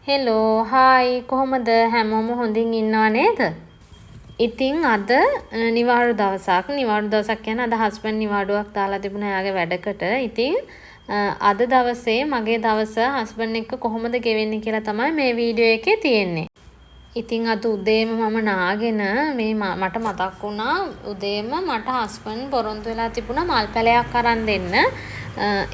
Hello hi කොහොමද හැමෝම හොඳින් ඉන්නව නේද? ඉතින් අද නිවාඩු දවසක්. නිවාඩු දවසක් කියන්නේ අද හස්බන්ඩ් නිවාඩුවක් දාලා තිබුණා එයාගේ වැඩකට. ඉතින් අද දවසේ මගේ දවස හස්බන්ඩ් එක්ක කොහොමද ගෙවෙන්නේ කියලා තමයි මේ වීඩියෝ එකේ තියෙන්නේ. ඉතින් අද උදේම මම නාගෙන මේ මට මතක් වුණා උදේම මට හස්බන්ඩ් පොරොන්දු වෙලා තිබුණා මල් පැලයක් අරන් දෙන්න.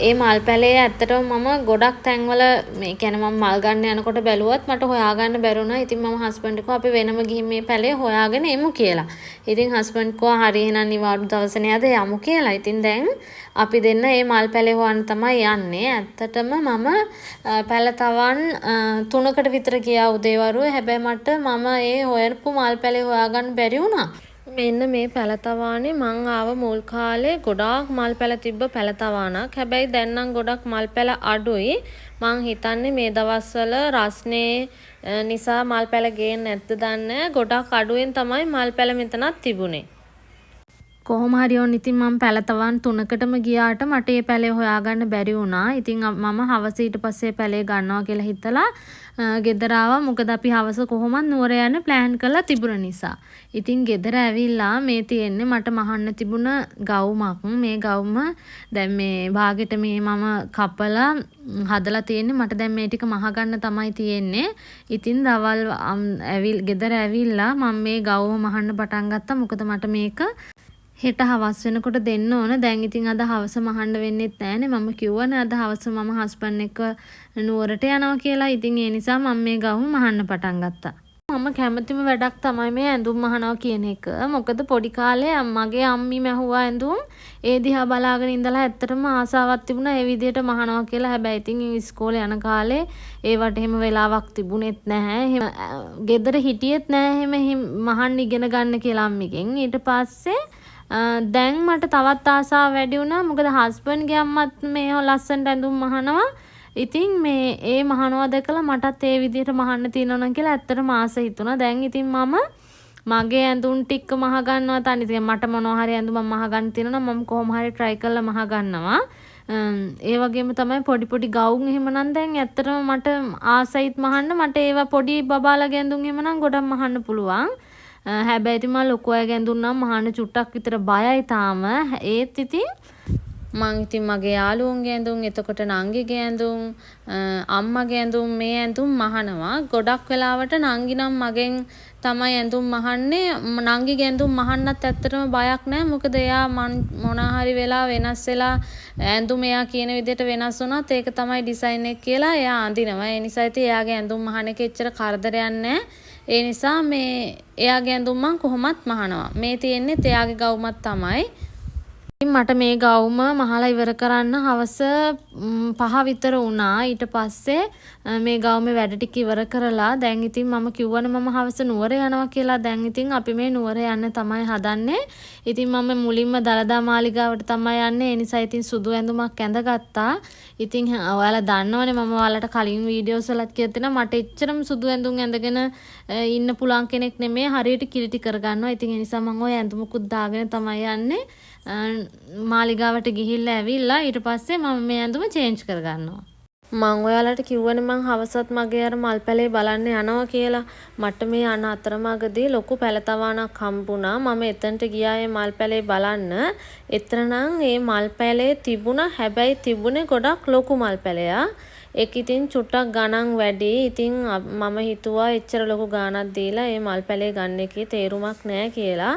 ඒ මල් පැලේ ඇත්තටම මම ගොඩක් තැන්වල මේ කියන්නේ මම මල් ගන්න යනකොට බැලුවත් මට හොයාගන්න බැරුණා. ඉතින් මම හස්බන්ඩ් කිව්වා අපි වෙනම ගිහින් මේ පැලේ හොයාගෙන එමු කියලා. ඉතින් හස්බන්ඩ් කිව්වා හරි එහෙනම් නිවාඩු දවසනේ අද යමු කියලා. ඉතින් දැන් අපි දෙන්න මේ මල් පැලේ හොයන්න තමයි යන්නේ. ඇත්තටම මම පැල තවන් 3කට විතර ගියා උදේවරුේ. හැබැයි මට මම ඒ හොයපු මල් පැලේ හොයාගන්න බැරි වුණා. මෙන්න මේ පැලතවානේ මං ආව මුල් කාලේ ගොඩාක් මල් පැල තිබ්බ පැලතවානක්. හැබැයි දැන් නම් ගොඩක් මල් පැල අඩුයි. මං හිතන්නේ මේ දවස්වල රස්නේ නිසා මල් පැල ගේන්නේ නැද්ද දන්නේ. ගොඩක් අඩුවෙන් තමයි මල් පැල මෙතනක් තිබුණේ. කොහොම හරි ඕන ඉතින් මම පැලතවන් 3කටම ගියාට මට මේ පැලේ හොයාගන්න බැරි වුණා. ඉතින් මම හවස ඊට පස්සේ පැලේ ගන්නවා කියලා හිතලා ගෙදර ආවා. මොකද අපි හවස කොහොමත් නුවර යන්න ප්ලෑන් කරලා තිබුණ නිසා. ඉතින් ගෙදර ඇවිල්ලා මේ තියෙන්නේ මට මහන්න තිබුණ ගවුමක්. මේ ගවුම දැන් මේ භාගෙට මේ මම කපලා හදලා තියෙන්නේ. මට දැන් මේ ටික මහගන්න තමයි තියෙන්නේ. ඉතින් දවල් ගෙදර ඇවිල්ලා මම මේ ගවුම මහන්න පටන් ගත්තා. මොකද මට මේක හෙට හවස් වෙනකොට දෙන්න ඕන. දැන් ඉතින් අද හවස මහන්න වෙන්නෙත් නැහනේ. මම කිව්වනේ අද හවස මම හස්බන්ඩ් එක්ක නුවරට යනවා කියලා. ඉතින් ඒ නිසා මම මේ ගවුම මහන්න පටන් ගත්තා. මම කැමතිම වැඩක් තමයි මේ ඇඳුම් මහනවා කියන එක. මොකද පොඩි කාලේ මගේ අම්මි මැහුවා ඇඳුම්. ඒ දිහා බලාගෙන ඉඳලා ඇත්තටම ආසාවක් තිබුණා ඒ විදිහට මහනවා කියලා. හැබැයි ඉතින් ඉස්කෝලේ යන කාලේ ඒවට එහෙම වෙලාවක් තිබුණෙත් නැහැ. එහෙම ගෙදර හිටියෙත් නැහැ එහෙම මහන්න ඉගෙන ගන්න කියලා අම්මිගෙන්. ඊට පස්සේ දැන් මට තවත් ආසාව වැඩි වුණා. මොකද හස්බන්ඩ්ගේ අම්මත් මේ ලස්සනට ඇඳුම් මහනවා. ඉතින් මේ ඒ මහනවා දැකලා මටත් ඒ විදිහට මහන්න තියෙනවා නම් කියලා ඇත්තටම ආස හිතුණා. දැන් ඉතින් මම මගේ ඇඳුම් ටික මහ ගන්නවා තනි. ඉතින් මට මොනවා හරි ඇඳුම් මහ ගන්න තියෙනවා නම් මම කොහොම හරි try කරලා මහ ගන්නවා. ඒ වගේම තමයි පොඩි පොඩි ගවුම් එහෙම නම් දැන් ඇත්තටම මට ආසයිත් මහන්න. මට ඒවා පොඩි බබාලගේ ඇඳුම් එහෙම නම් ගොඩක් මහන්න පුළුවන්. හැබැයි ඉතින් මම ලොකු අයගේ ඇඳුම් නම් මහන්න චුට්ටක් විතර බයයි තාම. ඒත් ඉතින් මං ඉතින් මගේ යාළුවන්ගේ ඇඳුම් එතකොට නංගිගේ ඇඳුම් අම්මගේ ඇඳුම් මේ ඇඳුම් මහනවා. ගොඩක් වෙලාවට නංගි නම් මගෙන් තමයි ඇඳුම් මහන්නේ. නංගිගේ ඇඳුම් මහන්නත් ඇත්තටම බයක් නැහැ. මොකද එයා මොනවා හරි වෙලා වෙනස් වෙලා ඇඳුම එයා කියන විදිහට වෙනස් වුණත් ඒක තමයි ඩිසයින් එක කියලා එයා අඳිනවා. ඒ නිසා ඉතින් එයාගේ ඇඳුම් මහන එක එච්චර කරදරයක් නැහැ. ඒ නිසා මේ එයාගේ ඇඳුම් මං කොහොමත් මහනවා. මේ තියෙන්නේ එයාගේ ගවුමක් තමයි. මට මේ ගවුම මහලා ඉවර කරන්න හවස 5 විතර වුණා. ඊට පස්සේ මේ ගවුමේ වැඩ ටික ඉවර කරලා දැන් ඉතින් මම කිව්වනේ මම හවස නුවර යනවා කියලා. දැන් ඉතින් අපි මේ නුවර යන්න තමයි හදන්නේ. ඉතින් මම මුලින්ම දලදා මාලිගාවට තමයි යන්නේ. ඒ නිසා ඉතින් සුදු ඇඳුමක් ඇඳගත්තා. ඉතින් ඔයාලා දන්නවනේ මම ඔයාලට කලින් වීඩියෝස් වලත් කියලා තියෙනවා මට එච්චරම සුදු ඇඳුම් ඇඳගෙන ඉන්න පුළුවන් කෙනෙක් නෙමෙයි. හරියට කිලිටි කරගන්නවා. ඉතින් ඒ නිසා මම ওই ඇඳුමකුත් දාගෙන තමයි යන්නේ. මාලිගාවට ගිහිල්ලා ඇවිල්ලා ඊට පස්සේ මම මේ ඇඳුම චේන්ජ් කරගන්නවා. මම ඔයාලට කිව්වනේ මං හවසත් මගේ අර මල් පැලේ බලන්න යනවා කියලා. මට මේ යන අතරමඟදී ලොකු පැලතවානක් හම්බුණා. මම එතනට ගියා මේ මල් පැලේ බලන්න. එතනනම් මේ මල් පැලේ තිබුණා. හැබැයි තිබුණේ ගොඩක් ලොකු මල් පැලයක්. ඒක ඉතින් චුට්ටක් ගණන් වැඩි. ඉතින් මම හිතුවා එච්චර ලොකු ගාණක් දීලා මේ මල් පැලේ ගන්න එකේ තේරුමක් නැහැ කියලා.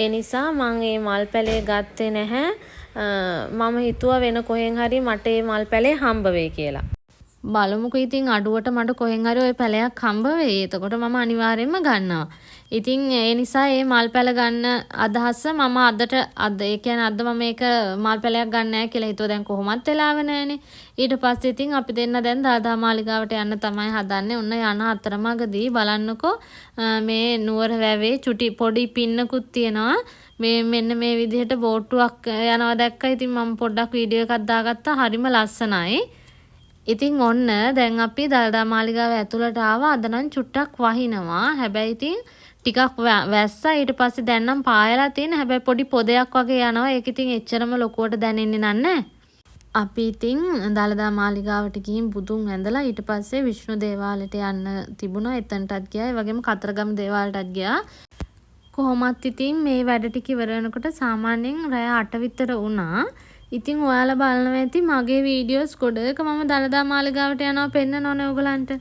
ඒ නිසා මම මේ මල් පැලේ ගත්තේ නැහැ. මම හිතුවා වෙන කොහෙන් හරි මට මේ මල් පැලේ හම්බ වෙයි කියලා. බලමුකෝ ඉතින් අඩුවට මට කොහෙන් හරි ওই පැලයක් හම්බ වෙයි. එතකොට මම අනිවාර්යයෙන්ම ගන්නවා. ඉතින් ඒ නිසා මේ මල් පැල ගන්න අදහස මම අද ඒ කියන්නේ අද මම මේක මල් පැලයක් ගන්න නැහැ කියලා හිතුවා. දැන් කොහොමත් වෙලාව නැහැනේ. ඊට පස්සේ ඉතින් අපි දෙන්න දැන් දලදා මාලිගාවට යන්න තමයි හදන්නේ. ඔන්න යන අතරමඟදී බලන්නකෝ මේ නුවර වැවේ චුටි පොඩි පින්නකුත් තියෙනවා. මෙන්න මේ විදිහට බෝට්ටුවක් යනවා දැක්කා. ඉතින් මම පොඩ්ඩක් වීඩියෝ එකක් දාගත්තා. හරිම ලස්සනයි. ඉතින් ඔන්න දැන් අපි දලදා මාලිගාව ඇතුළට ආවා. අද නම් චුට්ටක් වහිනවා. හැබැයි ඉතින් ටිකක් වැස්සා. ඊට පස්සේ දැන් නම් පායලා තියෙන. හැබැයි පොඩි පොදයක් වගේ යනවා. ඒක ඉතින් එච්චරම ලොකුවට දැනෙන්නේ නැහැ. අපි ඉතින් දළදා මාලිගාවට ගිහින් බුදුන් ඇඳලා ඊට පස්සේ විෂ්ණු දේවාලයට යන්න තිබුණා. එතනටත් ගියා. ඒ වගේම කතරගම දේවාලයටත් ගියා. කොහොමත් ඉතින් මේ වැඩ ටික ඉවර වෙනකොට සාමාන්‍යයෙන් රෑ 8 විතර වුණා. ඉතින් ඔයාලා බලනවා ඇති මගේ වීඩියෝස් ගොඩක මම දළදා මාලිගාවට යනවා පෙන්නනෝනේ ඔයගලන්ට.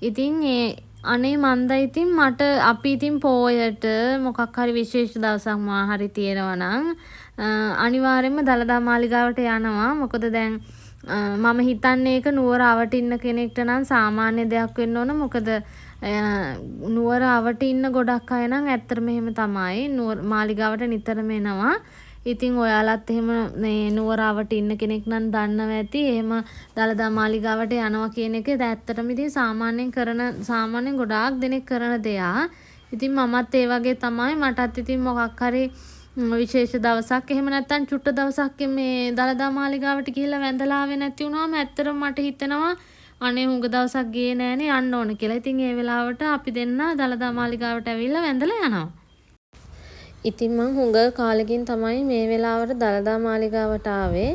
ඉතින් අනේ මන්ද ඉතින් මට අපි ඉතින් පෝයට මොකක් හරි විශේෂ දවසක් මා හරි තියෙනවා නම් අනිවාර්යයෙන්ම දළදා මාලිගාවට යනවා. මොකද දැන් මම හිතන්නේ ඒක නුවර අවටින්න කෙනෙක්ට නම් සාමාන්‍ය දෙයක් වෙන්න ඕන. මොකද නුවර අවටින්න ගොඩක් අය නම් ඇත්තටම එහෙම තමයි. නුවර මාලිගාවට නිතරම එනවා. ඉතින් ඔයාලත් එහෙම මේ නුවර අවටින්න කෙනෙක් නම් දන්නවා ඇති. එහෙම දළදා මාලිගාවට යනවා කියන එක ඇත්තටම ඉතින් සාමාන්‍යයෙන් ගොඩාක් දෙනෙක් කරන දෙයක්. ඉතින් මමත් ඒ වගේ තමයි. මටත් ඉතින් මොකක් හරි විශේෂ දවසක් එහෙම නැත්නම් චුට්ට දවසක් මේ දළදා මාලිගාවට ගිහිල්ලා වැඳලා ආවේ නැති වුණාම ඇත්තටම මට හිතෙනවා අනේ හුඟ දවසක් ගියේ නෑනේ යන්න ඕන කියලා. ඉතින් ඒ වෙලාවට අපි දෙන්න දළදා මාලිගාවට ඇවිල්ලා වැඳලා යනවා. ඉතින් මං හුඟ කාලෙකින් තමයි මේ වෙලාවට දළදා මාලිගාවට ආවේ.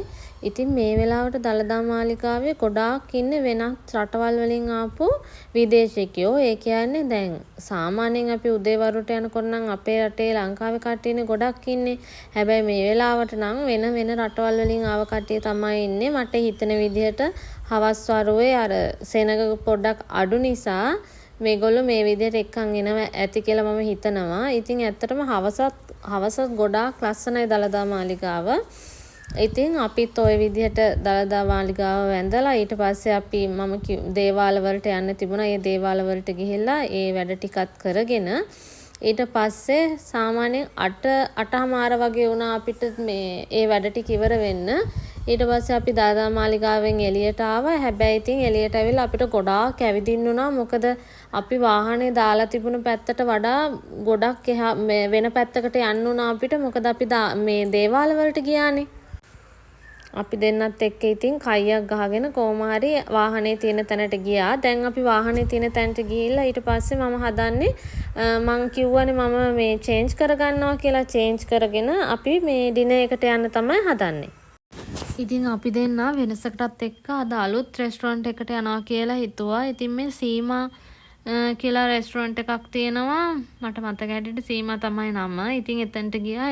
ඉතින් මේ වෙලාවට දළදා මාලිගාවේ ගොඩාක් ඉන්නේ වෙනත් රටවල් වලින් ආපු විදේශිකයෝ. ඒ කියන්නේ දැන් සාමාන්‍යයෙන් අපි උදේවරුට යනකොට නම් අපේ රටේ ලංකාවේ කට්ටියනේ ගොඩක් ඉන්නේ. හැබැයි මේ වෙලාවට නම් වෙන රටවල් වලින් ආව කට්ටිය තමයි ඉන්නේ. මට හිතෙන විදිහට හවස් වරුවේ අර සෙනග පොඩ්ඩක් අඩු නිසා මේගොල්ලෝ මේ විදිහට එක්කන් එනවා ඇති කියලා මම හිතනවා. ඉතින් ඇත්තටම හවසත් ගොඩාක් ලස්සනයි දළදා මාලිගාව. ඉතින් අපිත් ওই විදිහට දළදා මාලිගාව වැඳලා ඊට පස්සේ අපි මම දේවාල වලට යන්න තිබුණා. ඒ දේවාල වලට ගිහිල්ලා ඒ වැඩ ටිකත් කරගෙන ඊට පස්සේ සාමාන්‍යයෙන් 8:00 වගේ වුණා අපිට මේ ඒ වැඩ ටික ඉවර වෙන්න. ඊට පස්සේ අපි දළදා මාලිගාවෙන් එළියට ආවා. හැබැයි ඉතින් එළියට ඇවිල්ලා අපිට ගොඩාක් ඇවිදින්න වුණා. මොකද අපි වාහනේ දාලා තිබුණ පැත්තට වඩා ගොඩක් වෙන පැත්තකට යන්න වුණා අපිට. මොකද අපි මේ දේවාල වලට ගියානේ. අපි දෙන්නත් එක්ක ඉතින් කයියක් ගහගෙන කොහොම හරි වාහනේ තියෙන තැනට ගියා. දැන් අපි වාහනේ තියෙන තැනට ගිහිල්ලා ඊට පස්සේ මම හදන්නේ මං කිව්වනේ මම මේ චේන්ජ් කරගන්නවා කියලා. චේන්ජ් කරගෙන අපි මේ ඩිනර් එකට යන්න තමයි හදන්නේ. ඉතින් අපි දෙන්න වෙනසකටත් එක්ක අද අලුත් රෙස්ටොරන්ට් එකට යනවා කියලා හිතුවා. ඉතින් මේ සීමා කියලා රෙස්ටොරන්ට් එකක් තියෙනවා. මට මතක හැටියට සීමා තමයි නම. ඉතින් එතනට ගියා.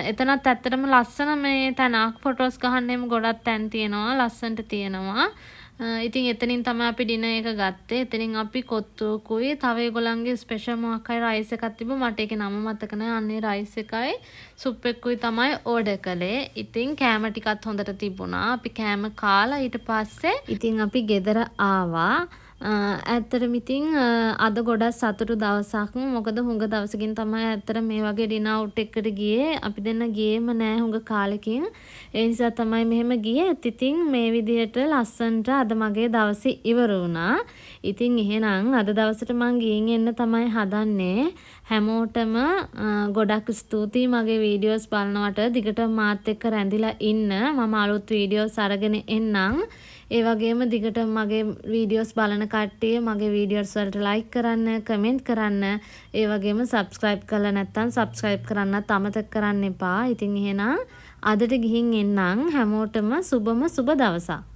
එතනත් ඇත්තටම ලස්සන මේ තැනක්. ෆොටෝස් ගහන්න එම ගොඩක් තැන් තියෙනවා. ලස්සනට තියෙනවා. ඉතින් එතනින් තමයි අපි ඩිනර් එක ගත්තේ. එතනින් අපි කොත්තුකුයි තව ඒගොල්ලන්ගේ ස්පෙෂල් මොකක් හරි රයිස් එකක් තිබ්බා. මට ඒකේ නම මතක නැහැ. අන්නේ රයිස් එකයි සුප් එකකුයි තමයි ඕඩර් කළේ. ඉතින් කෑම ටිකත් හොඳට තිබුණා. අපි කෑම කාලා ඊට පස්සේ ඉතින් අපි ගෙදර ආවා. ඇත්තටම ඉතින් අද ගොඩක් සතුටු දවසක්. මොකද හුඟ දවසකින් තමයි ඇත්තට මේ වගේ ඩිනර් අවුට් එකකට ගියේ. අපි දෙන්න ගියේම නෑ හුඟ කාලෙකින්. ඒ නිසා තමයි මෙහෙම ගියේ. ඉතින් මේ විදිහට ලස්සනට අද මගේ දවසේ ඉවර වුණා. ඉතින් එහෙනම් අද දවසට මං ගිහින් එන්න තමයි හදන්නේ. හැමෝටම ගොඩක් ස්තුතියි මගේ වීඩියෝස් බලනවට. දිගට මාත් එක්ක රැඳිලා ඉන්න. මම අලුත් වීඩියෝස් අරගෙන එන්නම්. ඒ වගේම දිගටම මගේ වීඩියෝස් බලන කට්ටිය මගේ වීඩියෝස් වලට ලයික් කරන්න, කමෙන්ට් කරන්න, ඒ වගේම සබ්ස්ක්‍රයිබ් කරලා නැත්නම් සබ්ස්ක්‍රයිබ් කරන්නත් අමතක කරන්න එපා. ඉතින් එහෙනම් අදට ගිහින් එන්නම්. හැමෝටම සුබම සුබ දවසක්.